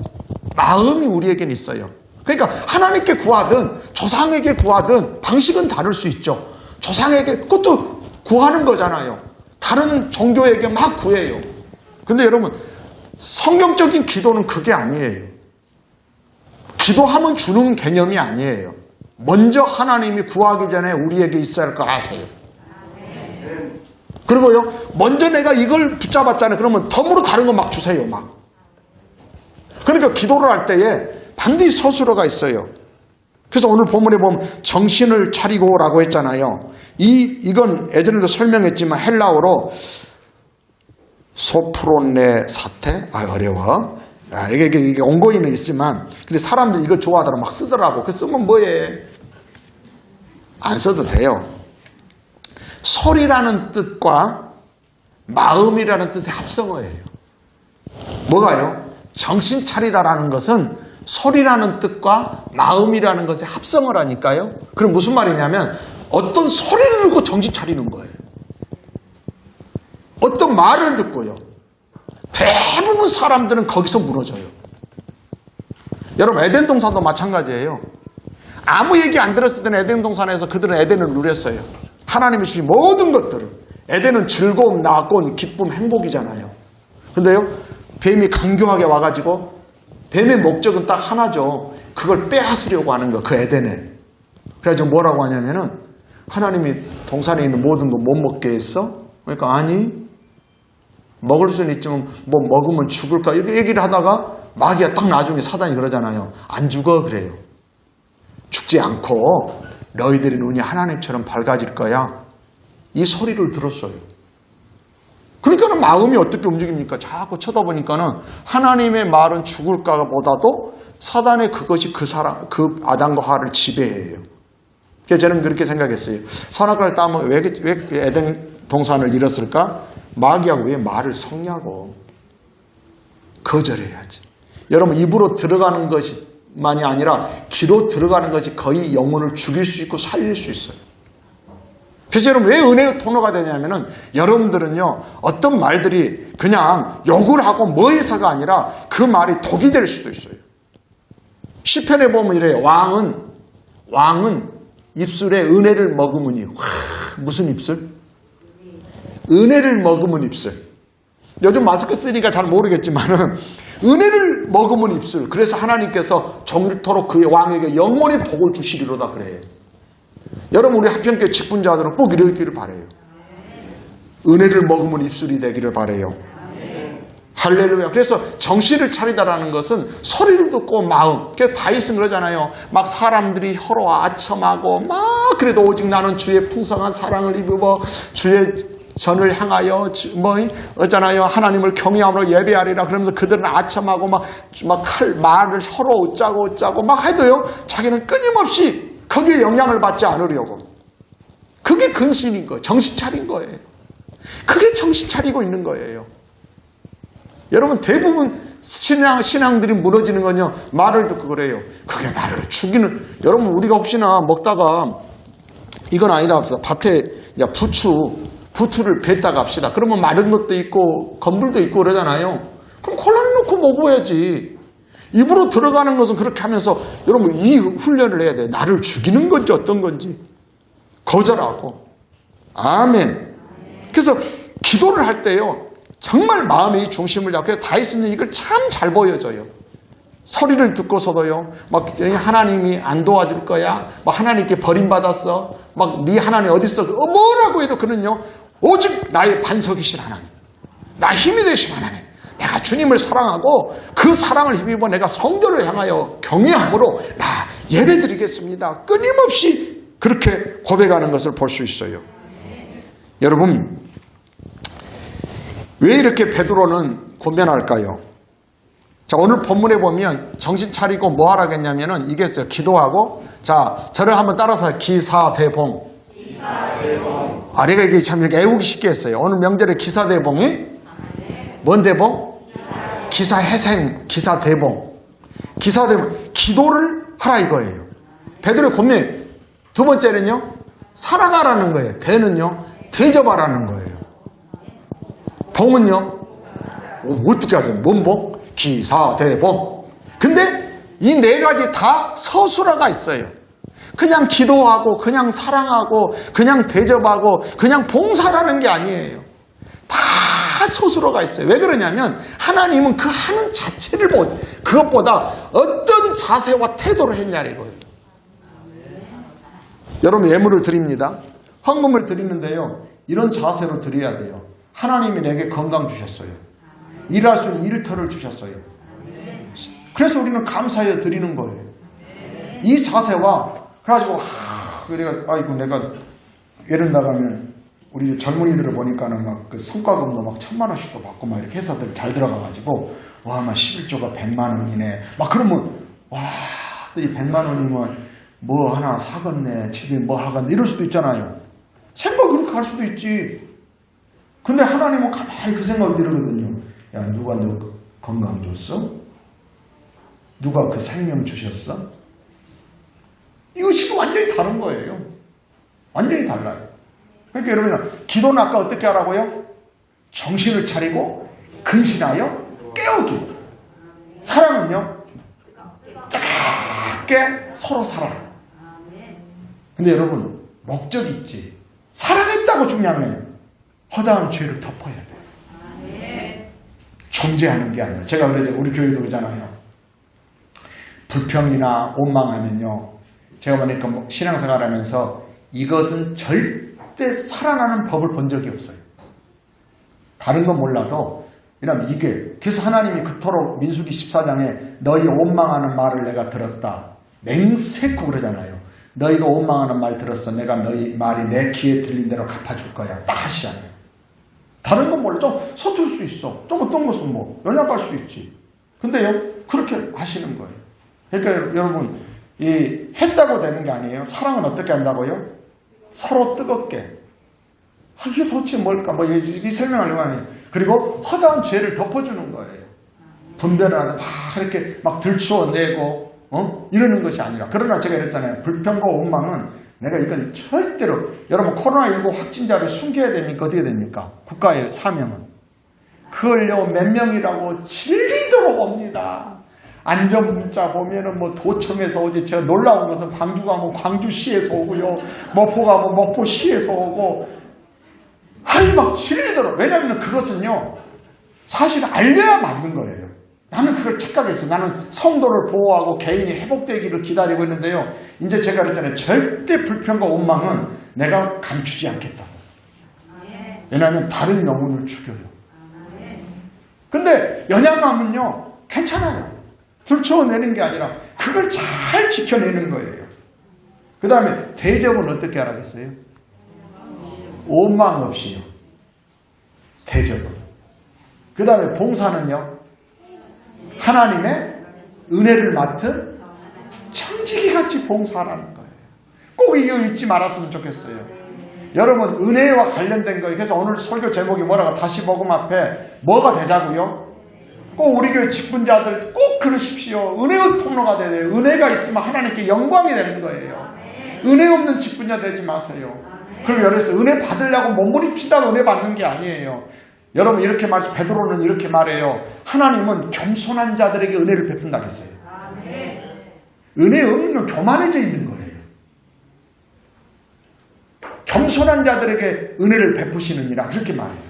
마음이 우리에겐 있어요. 그러니까 하나님께 구하든 조상에게 구하든 방식은 다를 수 있죠. 조상에게 그것도 구하는 거잖아요. 다른 종교에게 막 구해요. 근데 여러분 성경적인 기도는 그게 아니에요. 기도하면 주는 개념이 아니에요. 먼저 하나님이 구하기 전에 우리에게 있어야 할 거 아세요. 그리고요, 먼저 내가 이걸 붙잡았잖아요. 그러면 덤으로 다른 거 막 주세요, 막. 그러니까 기도를 할 때에 반드시 서술어가 있어요. 그래서 오늘 본문에 보면 정신을 차리고라고 했잖아요. 이건 예전에도 설명했지만 헬라어로 소프로네 사태? 어려워. 이게 온고이는 있지만, 근데 사람들이 이거 좋아하더라고 막 쓰더라고. 그 쓰면 뭐해? 안 써도 돼요. 소리라는 뜻과 마음이라는 뜻의 합성어예요. 뭐가요? 정신 차리다라는 것은 소리라는 뜻과 마음이라는 것의 합성어라니까요. 그럼 무슨 말이냐면 어떤 소리를 듣고 정신 차리는 거예요. 어떤 말을 듣고요. 대부분 사람들은 거기서 무너져요. 여러분 에덴 동산도 마찬가지예요. 아무 얘기 안 들었을 때는 에덴 동산에서 그들은 에덴을 누렸어요. 하나님이 주신 모든 것들을. 에덴은 즐거움, 낙원, 기쁨, 행복이잖아요. 근데요, 뱀이 강경하게 와가지고 뱀의 목적은 딱 하나죠. 그걸 빼앗으려고 하는 거, 그 에덴에. 그래가지고 뭐라고 하냐면은 하나님이 동산에 있는 모든 거 못 먹게 했어? 그러니까 아니 먹을 수는 있지만 뭐 먹으면 죽을까 이렇게 얘기를 하다가 마귀가 딱 나중에 사단이 그러잖아요. 안 죽어 그래요. 죽지 않고 너희들의 눈이 하나님처럼 밝아질 거야. 이 소리를 들었어요. 그러니까는 마음이 어떻게 움직입니까? 자꾸 쳐다보니까는 하나님의 말은 죽을까 보다도 사단의 그것이 그 아담과 하와를 지배해요. 그래서 저는 그렇게 생각했어요. 선악과를 따면 왜 에덴 동산을 잃었을까? 마귀하고 왜 말을 섞냐고. 거절해야지. 여러분 입으로 들어가는 것만이 아니라 귀로 들어가는 것이 거의 영혼을 죽일 수 있고 살릴 수 있어요. 그래서 여러분 왜 은혜의 통로가 되냐면은 여러분들은요 어떤 말들이 그냥 욕을 하고 뭐해서가 아니라 그 말이 독이 될 수도 있어요. 시편에 보면 이래요. 왕은 입술에 은혜를 머금으니 무슨 입술? 은혜를 머금은 입술. 요즘 마스크 쓰니까 잘 모르겠지만은 은혜를 머금은 입술. 그래서 하나님께서 정토록 그의 왕에게 영원히 복을 주시리로다 그래요. 여러분 우리 하평교회 직분자들은 꼭 이러기를 바라요. 은혜를 머금은 입술이 되기를 바라요. 할렐루야. 그래서 정신을 차리다라는 것은 소리를 듣고 마음. 그래서 다윗은 그러잖아요. 막 사람들이 혀로 아첨하고 막 그래도 오직 나는 주의 풍성한 사랑을 입어 주의 전을 향하여 어잖아요. 하나님을 경외함으로 예배하리라. 그러면서 그들은 아첨하고 막 말을 혀로 어짜고 막 해도요. 자기는 끊임없이 거기에 영향을 받지 않으려고. 그게 근신인 거예요. 정신 차린 거예요. 그게 정신 차리고 있는 거예요. 여러분 대부분 신앙들이 무너지는 건요. 말을 듣고 그래요. 그게 나를 죽이는. 여러분 우리가 혹시나 먹다가 이건 아니다 합시다. 밭에 부추를 뱉다가 합시다. 그러면 마른 것도 있고 건물도 있고 그러잖아요. 그럼 콜라를 넣고 먹어야지. 입으로 들어가는 것은 그렇게 하면서 여러분 이 훈련을 해야 돼요. 나를 죽이는 건지 어떤 건지 거절하고. 아멘. 그래서 기도를 할 때요. 정말 마음의 중심을 잡고 다윗은 이걸 참 잘 보여줘요. 소리를 듣고서도요. 막 하나님이 안 도와줄 거야. 막 하나님께 버림받았어. 막 네 하나님 어디 있어? 뭐라고 해도 그는요. 오직 나의 반석이신 하나님. 나 힘이 되신 하나님. 내가 주님을 사랑하고 그 사랑을 힘입어 내가 성도를 향하여 경외함으로 나 예배드리겠습니다. 끊임없이 그렇게 고백하는 것을 볼 수 있어요. 여러분 왜 이렇게 베드로는 권면할까요? 자, 오늘 본문에 보면 정신 차리고 뭐 하라겠냐면은 이게 있어요. 기도하고. 자, 저를 한번 따라서 기사대봉. 내가 이게 참 이렇게 애우기 쉽게 했어요. 오늘 명절에 기사대봉이 뭔 대봉? 기사회생, 기사대봉. 기사대봉. 기도를 하라 이거예요. 베드로의 권면. 두 번째는요. 사랑하라는 거예요. 대는요. 대접하라는 거예요. 봉은요. 어떻게 하세요? 뭔 봉? 기사대봉. 근데 이 네 가지 다 서술어가 있어요. 그냥 기도하고 그냥 사랑하고 그냥 대접하고 그냥 봉사라는 게 아니에요. 다 서술어가 있어요. 왜 그러냐면 하나님은 그 하는 자체를 보고 그것보다 어떤 자세와 태도를 했냐 이거예요. 여러분 예물을 드립니다. 헌금을 드리는데요. 이런 자세로 드려야 돼요. 하나님이 내게 건강 주셨어요. 일할 수 있는 일터를 주셨어요. 그래서 우리는 감사해 드리는 거예요. 이 자세와 그래가지고 아이고 내가 예를 나가면 우리 젊은이들을 보니까는 막 그 성과금도 막 1000만 원씩도 받고 막 이렇게 회사들 잘 들어가가지고 와 막 11조가 100만 원이네. 막 그러면 와 이 100만 원이면 뭐 하나 사겠네 집에 뭐 하겠네 이럴 수도 있잖아요. 생각 그렇게 할 수도 있지. 근데 하나님은 가만히 그 생각을 들거든요. 야 누가 너 건강 줬어? 누가 그 생명 주셨어? 이것이 완전히 다른 거예요. 완전히 달라요. 그러니까 여러분 기도는 아까 어떻게 하라고요? 정신을 차리고 근신하여 깨우기. 사랑은요? 뜨겁게 서로 살아. 근데 여러분 목적이 있지. 사랑했다고 중요한 거예요. 허다한 죄를 덮어야 돼요. 존재하는 게 아니라. 제가 그래서 우리 교회도 그러잖아요. 불평이나 원망하면요. 제가 보니까 신앙생활 하면서 이것은 절대 살아나는 법을 본 적이 없어요. 다른 건 몰라도 이러면 이게 그래서 하나님이 그토록 민수기 14장에 너희 원망하는 말을 내가 들었다. 맹세코 그러잖아요. 너희가 원망하는 말 들었어. 내가 너희 말이 내 귀에 들린 대로 갚아줄 거야. 딱 하시잖아요. 다른 건 몰라. 좀 서툴 수 있어. 좀 어떤 것은 뭐 연약할 수 있지. 근데요 그렇게 하시는 거예요. 그러니까 여러분 이 했다고 되는 게 아니에요. 사랑은 어떻게 한다고요? 서로 뜨겁게. 이게 도대체 뭘까? 뭐 이 설명하려고 하네요. 그리고 허다한 죄를 덮어주는 거예요. 분별을 하다 막 이렇게 막 들추어내고 이러는 것이 아니라. 그러나 제가 이랬잖아요. 불평과 원망은 내가 이건 절대로 여러분 코로나19 확진자를 숨겨야 됩니까? 어떻게 됩니까? 국가의 사명은. 그걸요 몇 명이라고 질리도록 옵니다. 안전문자 보면은 뭐 도청에서 오지. 제가 놀라운 것은 광주 가면 광주시에서 오고요. 목포 가면 목포시에서 오고. 아이 막 질리도록. 왜냐하면 그것은요 사실 알려야 맞는 거예요. 나는 그걸 착각했어요. 나는 성도를 보호하고 개인이 회복되기를 기다리고 있는데요. 이제 제가 그랬잖아요. 절대 불평과 원망은 내가 감추지 않겠다고. 왜냐하면 다른 영혼을 죽여요. 근데 연약함은요 괜찮아요. 들추어내는 게 아니라 그걸 잘 지켜내는 거예요. 그 다음에 대접은 어떻게 하라겠어요? 원망 없이요. 대접은. 그 다음에 봉사는요. 하나님의 은혜를 맡은 청지기같이 봉사하라는 거예요. 꼭 이거 잊지 말았으면 좋겠어요. 여러분 은혜와 관련된 거예요. 그래서 오늘 설교 제목이 뭐라고 다시 복음 앞에 뭐가 되자고요? 꼭 우리 교회 직분자들 꼭 그러십시오. 은혜의 통로가 돼야 돼요. 은혜가 있으면 하나님께 영광이 되는 거예요. 은혜 없는 직분자 되지 마세요. 그리고 여러분 은혜 받으려고 몸부림치다가 은혜 받는 게 아니에요. 여러분 이렇게 말해서 베드로는 이렇게 말해요. 하나님은 겸손한 자들에게 은혜를 베푼다 그랬어요. 은혜 없는 교만해져 있는 거예요. 겸손한 자들에게 은혜를 베푸시느니라 그렇게 말해요.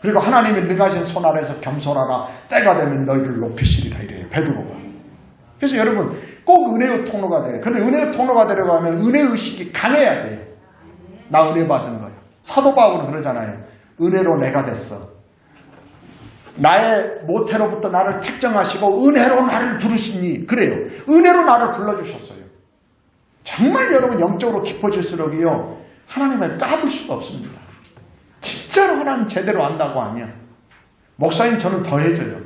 그리고 하나님이 능하신 손 아래서 겸손하라. 때가 되면 너희를 높이시리라 이래요. 베드로가. 그래서 여러분 꼭 은혜의 통로가 돼요. 그런데 은혜의 통로가 되려고 하면 은혜의식이 강해야 돼요. 나 은혜 받은 거예요. 사도 바울은 그러잖아요. 은혜로 내가 됐어. 나의 모태로부터 나를 택정하시고 은혜로 나를 부르시니 그래요. 은혜로 나를 불러주셨어요. 정말 여러분 영적으로 깊어질수록이요. 하나님을 까불 수가 없습니다. 진짜로 하나님 제대로 안다고 하면 목사님 저는 더해져요.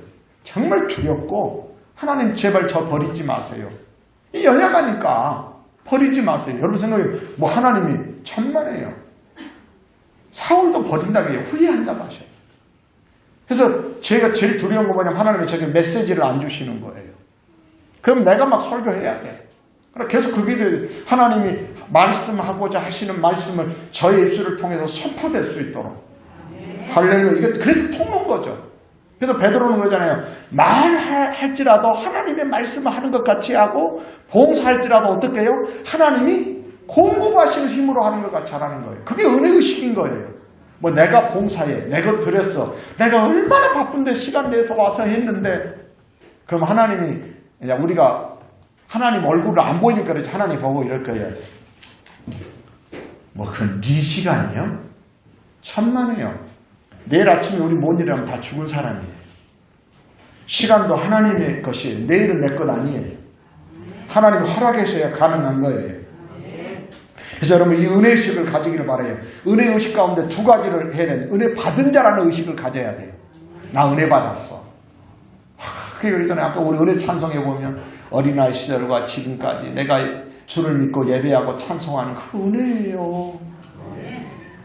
정말 두렵고 하나님 제발 저 버리지 마세요. 이 연약하니까 버리지 마세요. 여러분 생각해 뭐 하나님이 천만에요. 사울도 버린다고 해요. 후회한다고 하셔요. 그래서 제가 제일 두려운 거 뭐냐면 하나님이 제게 메시지를 안 주시는 거예요. 그럼 내가 막 설교해야 돼. 그럼 계속 그게 하나님이 말씀하고자 하시는 말씀을 저의 입술을 통해서 선포될 수 있도록. 할렐루야. 이게 그래서 통로인 거죠. 그래서 베드로는 그러잖아요. 말할지라도 하나님의 말씀을 하는 것 같이 하고 봉사할지라도 어떻게 해요? 하나님이 공급하시는 힘으로 하는 것 같이 하라는 거예요. 그게 은혜의식인 거예요. 뭐 내가 봉사해. 내가 드렸어. 내가 얼마나 바쁜데 시간 내서 와서 했는데 그럼 하나님이 우리가 하나님 얼굴을 안 보이니까 그렇지 하나님 보고 이럴 거예요. 뭐 그건 네 시간이요? 천만에요. 내일 아침에 우리 못 일하면 다 죽을 사람이에요. 시간도 하나님의 것이에요. 내일은 내 것 아니에요. 하나님 허락하셔야 가능한 거예요. 그래서 여러분 이 은혜의식을 가지기를 바라요. 은혜의식 가운데 두 가지를 해야 돼요. 은혜 받은 자라는 의식을 가져야 돼요. 나 은혜 받았어. 그게 전에 아까 우리 은혜 찬송해 보면 어린아이 시절과 지금까지 내가 주를 믿고 예배하고 찬송하는 그 은혜예요.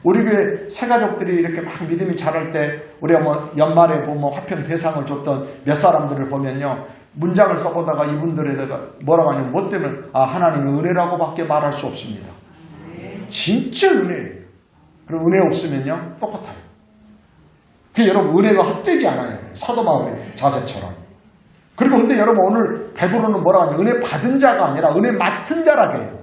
우리 교회 새가족들이 이렇게 막 믿음이 자랄 때 우리가 뭐 연말에 보면 화평 대상을 줬던 몇 사람들을 보면요. 문장을 써보다가 이분들에다가 뭐라고 하냐면 뭐 때문에 하나님의 은혜라고밖에 말할 수 없습니다. 진짜 은혜예요. 그리고 은혜 없으면요. 똑같아요. 그 여러분 은혜가 헛되지 않아요. 사도 바울의 자세처럼. 그리고 근데 여러분 오늘 베드로는 뭐라고 하냐. 은혜 받은 자가 아니라 은혜 맡은 자라고 해요.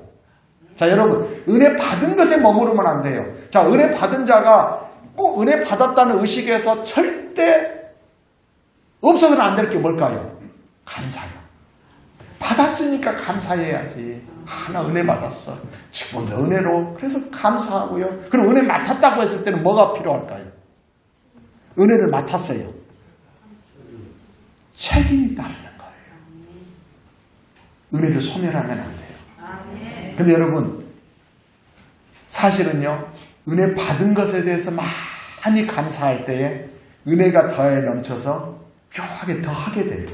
자 여러분 은혜 받은 것에 머무르면 안 돼요. 자 은혜 받은 자가 꼭 은혜 받았다는 의식에서 절대 없어서는 안 될 게 뭘까요? 감사요. 받았으니까 감사해야지. 나 은혜 받았어. 직분도 은혜로. 그래서 감사하고요. 그럼 은혜 맡았다고 했을 때는 뭐가 필요할까요? 은혜를 맡았어요. 책임이 따르는 거예요. 은혜를 소멸하면 안 돼요. 근데 여러분, 사실은요, 은혜 받은 것에 대해서 많이 감사할 때에 은혜가 더해 넘쳐서 묘하게 더 하게 돼요.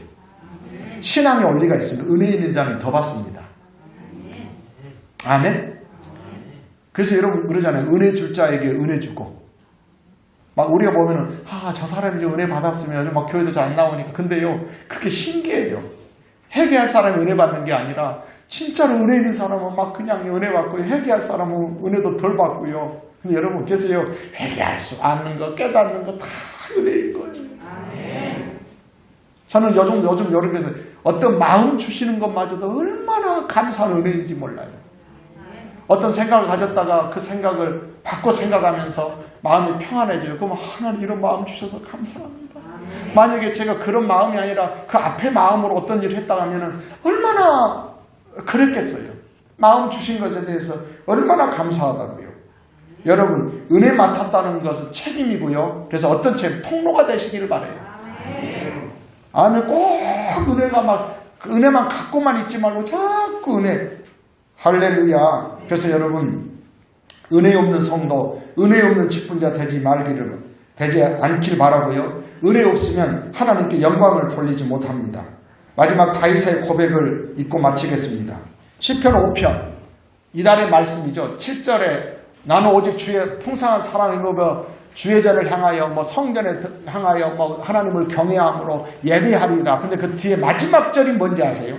신앙의 원리가 있습니다. 은혜 있는 자는 더 받습니다. 아멘? 그래서 여러분 그러잖아요. 은혜 줄 자에게 은혜 주고. 막 우리가 보면은, 저 사람이 은혜 받았으면 막 교회도 잘 안 나오니까. 근데요, 그게 신기해요. 회개할 사람이 은혜 받는 게 아니라, 진짜로 은혜 있는 사람은 막 그냥 은혜 받고요. 회개할 사람은 은혜도 덜 받고요. 근데 여러분, 그래서요, 회개할 수 않는 거, 깨닫는 거 다 은혜인 거예요. 저는 요즘 여러분께서 어떤 마음 주시는 것마저도 얼마나 감사한 은혜인지 몰라요. 어떤 생각을 가졌다가 그 생각을 바꿔 생각하면서 마음이 평안해져요. 그러면 하나님 이런 마음 주셔서 감사합니다. 만약에 제가 그런 마음이 아니라 그 앞에 마음으로 어떤 일을 했다가 하면은 얼마나 그랬겠어요. 마음 주신 것에 대해서 얼마나 감사하다고요. 여러분, 은혜 맡았다는 것은 책임이고요. 그래서 어떤 통로가 되시기를 바라요. 아멘. 꼭 은혜만 갖고만 있지 말고 자꾸 은혜. 할렐루야. 그래서 여러분, 은혜 없는 성도, 은혜 없는 직분자 되지 않길 바라고요. 은혜 없으면 하나님께 영광을 돌리지 못합니다. 마지막 다윗의 고백을 읽고 마치겠습니다. 시편 5편 이달의 말씀이죠. 7절에 나는 오직 주의 풍성한 사랑으로 주의 전을 향하여 성전에 향하여 하나님을 경외함으로 예배하리이다. 근데 그 뒤에 마지막 절이 뭔지 아세요?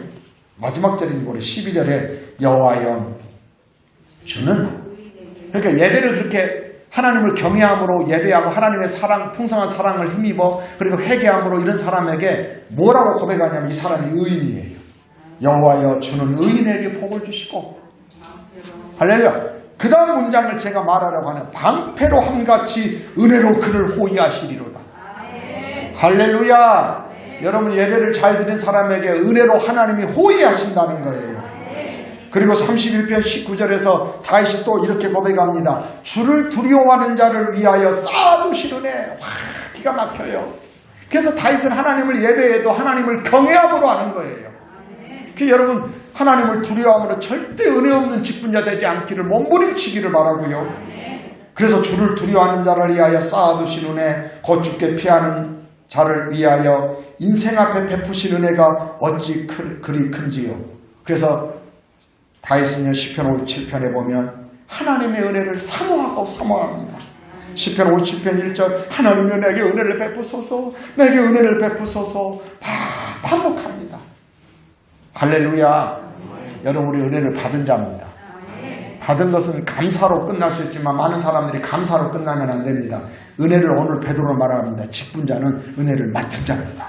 마지막 절인 우리 12절에 여호와여 주는, 그러니까 예배를 그렇게 하나님을 경외함으로 예배하고 하나님의 사랑, 풍성한 사랑을 힘입어 그리고 회개함으로 이런 사람에게 뭐라고 고백하냐면 이 사람이 의인이에요. 여호와여 주는 의인에게 복을 주시고. 할렐루야. 그 다음 문장을 제가 말하려고 하는 방패로 함같이 은혜로 그를 호위하시리로다. 할렐루야. 여러분, 예배를 잘 드린 사람에게 은혜로 하나님이 호위하신다는 거예요. 그리고 31편 19절에서 다윗이 또 이렇게 고백합니다. 주를 두려워하는 자를 위하여 쌓아두신 은혜. 기가 막혀요. 그래서 다윗은 하나님을 예배해도 하나님을 경외함으로 하는 거예요. 여러분, 하나님을 두려워함으로 절대 은혜 없는 직분자 되지 않기를 몸부림치기를 바라고요. 그래서 주를 두려워하는 자를 위하여 쌓아두신 은혜, 곧 주께 피하는 자를 위하여 인생 앞에 베푸신 은혜가 어찌 그리 큰지요. 그래서 다윗은요, 시편 57편에 보면 하나님의 은혜를 사모하고 사모합니다. 시편 57편 1절 하나님이여 내게 은혜를 베푸소서, 내게 은혜를 베푸소서 반복합니다. 할렐루야. 여러분, 우리 은혜를 받은 자입니다. 받은 것은 감사로 끝날 수 있지만 많은 사람들이 감사로 끝나면 안 됩니다. 은혜를 오늘 베드로로 말합니다. 직분자는 은혜를 맡은 자입니다.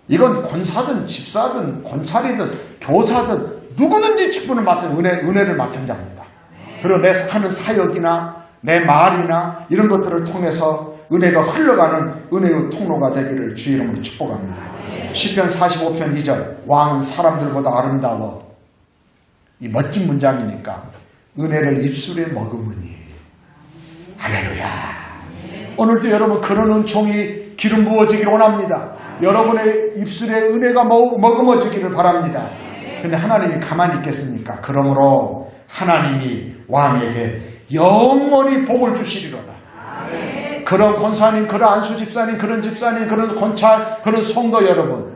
이건 권사든 집사든 권찰이든 교사든 누구든지 직분을 맡은 은혜를 맡은 자입니다. 그리고 내 하는 사역이나 내 말이나 이런 것들을 통해서 은혜가 흘러가는 은혜의 통로가 되기를 주 이름으로 축복합니다. 시편 45편 2절 왕은 사람들보다 아름다워. 이 멋진 문장이니까 은혜를 입술에 머금으니. 할렐루야. 오늘도 여러분 그런 은총이 기름 부어지기를 원합니다. 여러분의 입술에 은혜가 머금어지기를 바랍니다. 근데 하나님이 가만히 있겠습니까? 그러므로 하나님이 왕에게 영원히 복을 주시리로다. 그런 권사님, 그런 안수 집사님, 그런 집사님, 그런 권찰, 그런 성도 여러분,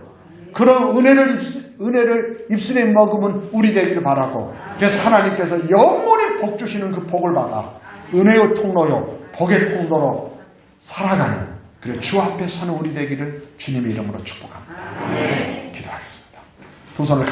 그런 은혜를 입술에 머금은 우리 되기를 바라고, 그래서 하나님께서 영원히 복 주시는 그 복을 받아 은혜의 통로요, 복의 통로로 살아가는, 그리고 주 앞에 서는 우리 되기를 주님의 이름으로 축복합니다. 기도하겠습니다. 두 손을